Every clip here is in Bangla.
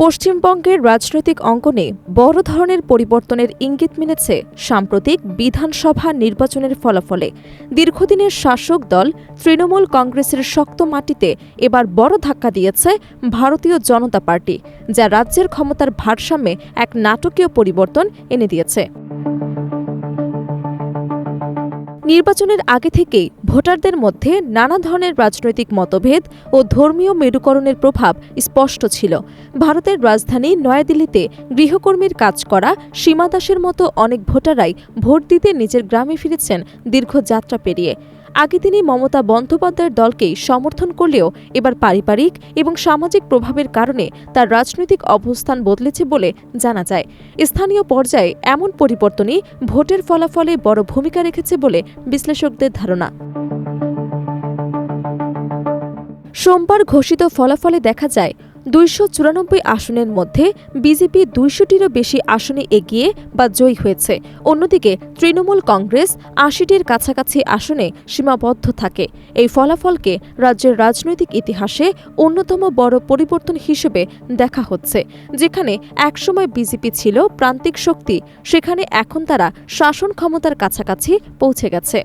পশ্চিমবঙ্গের রাজনৈতিক অঙ্গনে বড় ধরনের পরিবর্তনের ইঙ্গিত মিলেছে সাম্প্রতিক বিধানসভা নির্বাচনের ফলাফলে। দীর্ঘদিনের শাসক দল তৃণমূল কংগ্রেসের শক্ত মাটিতে এবার বড় ধাক্কা দিয়েছে ভারতীয় জনতা পার্টি, যা রাজ্যের ক্ষমতার ভারসাম্যে এক নাটকীয় পরিবর্তন এনে দিয়েছে। নির্বাচনের আগে থেকেই ভোটারদের মধ্যে নানা ধরনের রাজনৈতিক মতভেদ ও ধর্মীয় মেরুকরণের প্রভাব স্পষ্ট ছিল। ভারতের রাজধানী নয়াদিল্লিতে গৃহকর্মীর কাজ করা সীমা দাসের মতো অনেক ভোটাররাই ভোট দিতে নিজের গ্রামে ফিরেছেন দীর্ঘ যাত্রা পেরিয়ে। আগে তিনি মমতা বন্দ্যোপাধ্যায়ের দলকেই সমর্থন করলেও এবার পারিবারিক এবং সামাজিক প্রভাবের কারণে তার রাজনৈতিক অবস্থান বদলেছে বলে জানা যায়। স্থানীয় পর্যায়ে এমন পরিবর্তনই ভোটের ফলাফলে বড় ভূমিকা রেখেছে বলে বিশ্লেষকদের ধারণা। সোমবার ঘোষিত ফলাফলে দেখা যায় ২৯৪ আসনের মধ্যে বিজেপি ২০০টিরও বেশি আসনে এগিয়ে বা জয়ী হয়েছে। অন্যদিকে তৃণমূল কংগ্রেস ৮০টির কাছাকাছি আসনে সীমাবদ্ধ থাকে। এই ফলাফলকে রাজ্যের রাজনৈতিক ইতিহাসে অন্যতম বড় পরিবর্তন হিসেবে দেখা হচ্ছে। যেখানে একসময় বিজেপি ছিল প্রান্তিক শক্তি, সেখানে এখন তারা শাসন ক্ষমতার কাছাকাছি পৌঁছে গেছে।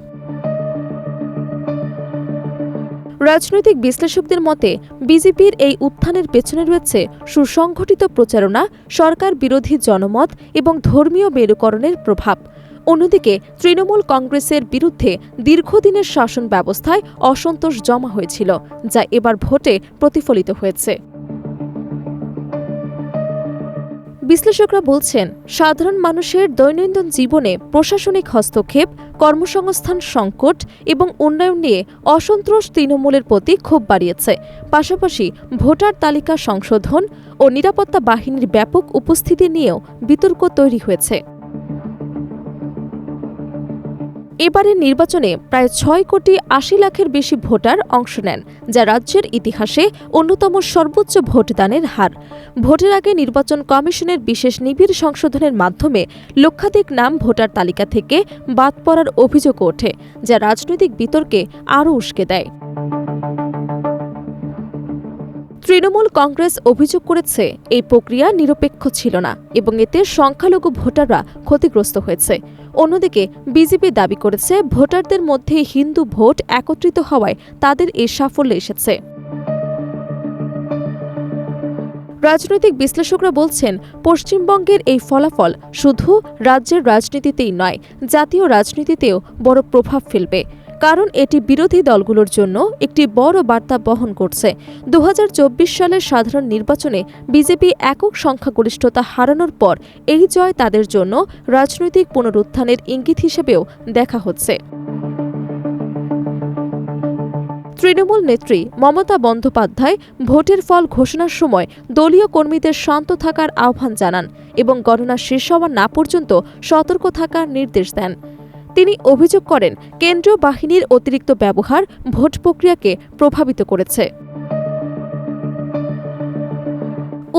রাজনৈতিক বিশ্লেষকদের মতে বিজেপির এই উত্থানের পেছনে রয়েছে সুসংগঠিত প্রচারণা, সরকার বিরোধী জনমত এবং ধর্মীয় মেরুকরণের প্রভাব। অন্যদিকে তৃণমূল কংগ্রেসের বিরুদ্ধে দীর্ঘদিনের শাসন ব্যবস্থায় অসন্তোষ জমা হয়েছিল, যা এবার ভোটে প্রতিফলিত হয়েছে। বিশ্লেষকরা বলছেন, সাধারণ মানুষের দৈনন্দিন জীবনে প্রশাসনিক হস্তক্ষেপ, কর্মসংস্থান সংকট এবং উন্নয়ন নিয়ে অসন্তোষ তৃণমূলের প্রতি ক্ষোভ বাড়িয়েছে। পাশাপাশি ভোটার তালিকা সংশোধন ও নিরাপত্তা বাহিনীর ব্যাপক উপস্থিতি নিয়েও বিতর্ক তৈরি হয়েছে। এবারের নির্বাচনে প্রায় ৬,৮০,০০,০০০ বেশি ভোটার অংশ নেন, যা রাজ্যের ইতিহাসে অন্যতম সর্বোচ্চ ভোটদানের হার। ভোটের আগে নির্বাচন কমিশনের বিশেষ নিবিড় সংশোধনের মাধ্যমে লক্ষাধিক নাম ভোটার তালিকা থেকে বাদ পড়ার অভিযোগ ওঠে, যা রাজনৈতিক বিতর্কে আরও উস্কে দেয়। তৃণমূল কংগ্রেস অভিযোগ করেছে এই প্রক্রিয়া নিরপেক্ষ ছিল না এবং এতে সংখ্যালঘু ভোটাররা ক্ষতিগ্রস্ত হয়েছে। অন্যদিকে বিজেপি দাবি করেছে ভোটারদের মধ্যে হিন্দু ভোট একত্রিত হওয়ায় তাদের এই সাফল্য এসেছে। রাজনৈতিক বিশ্লেষকরা বলছেন, পশ্চিমবঙ্গের এই ফলাফল শুধু রাজ্যের রাজনীতিতেই নয়, জাতীয় রাজনীতিতেও বড় প্রভাব ফেলবে। কারণ এটি বিরোধী দলগুলোর জন্য একটি বড় বার্তা বহন করছে। ২০২৪ সালের সাধারণ নির্বাচনে বিজেপি একক সংখ্যাগরিষ্ঠতা হারানোর পর এই জয় তাদের জন্য রাজনৈতিক পুনরুত্থানের ইঙ্গিত হিসেবেও দেখা হচ্ছে। তৃণমূল নেত্রী মমতা বন্দ্যোপাধ্যায় ভোটের ফল ঘোষণার সময় দলীয় কর্মীদের শান্ত থাকার আহ্বান জানান এবং গণনা শেষ হওয়া না পর্যন্ত সতর্ক থাকার নির্দেশ দেন। তিনি অভিযোগ করেন, কেন্দ্রীয় বাহিনীর অতিরিক্ত ব্যবহার ভোট প্রক্রিয়াকে প্রভাবিত করেছে।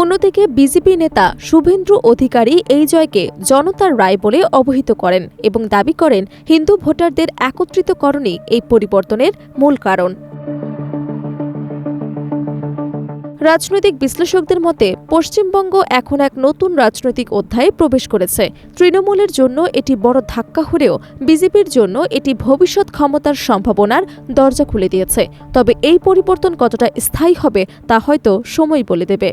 অন্যদিকে বিজেপি নেতা শুভেন্দু অধিকারী এই জয়কে জনতার রায় বলে অবহিত করেন এবং দাবি করেন হিন্দু ভোটারদের একত্রিতকরণই এই পরিবর্তনের মূল কারণ। রাজনৈতিক বিশ্লেষকদের মতে পশ্চিমবঙ্গ এখন এক নতুন রাজনৈতিক অধ্যায়ে প্রবেশ করেছে। তৃণমূলের জন্য এটি বড় ধাক্কা হলেও বিজেপির জন্য এটি ভবিষ্যৎ ক্ষমতার সম্ভাবনার দরজা খুলে দিয়েছে। তবে এই পরিবর্তন কতটা স্থায়ী হবে তা হয়তো সময় বলে দেবে।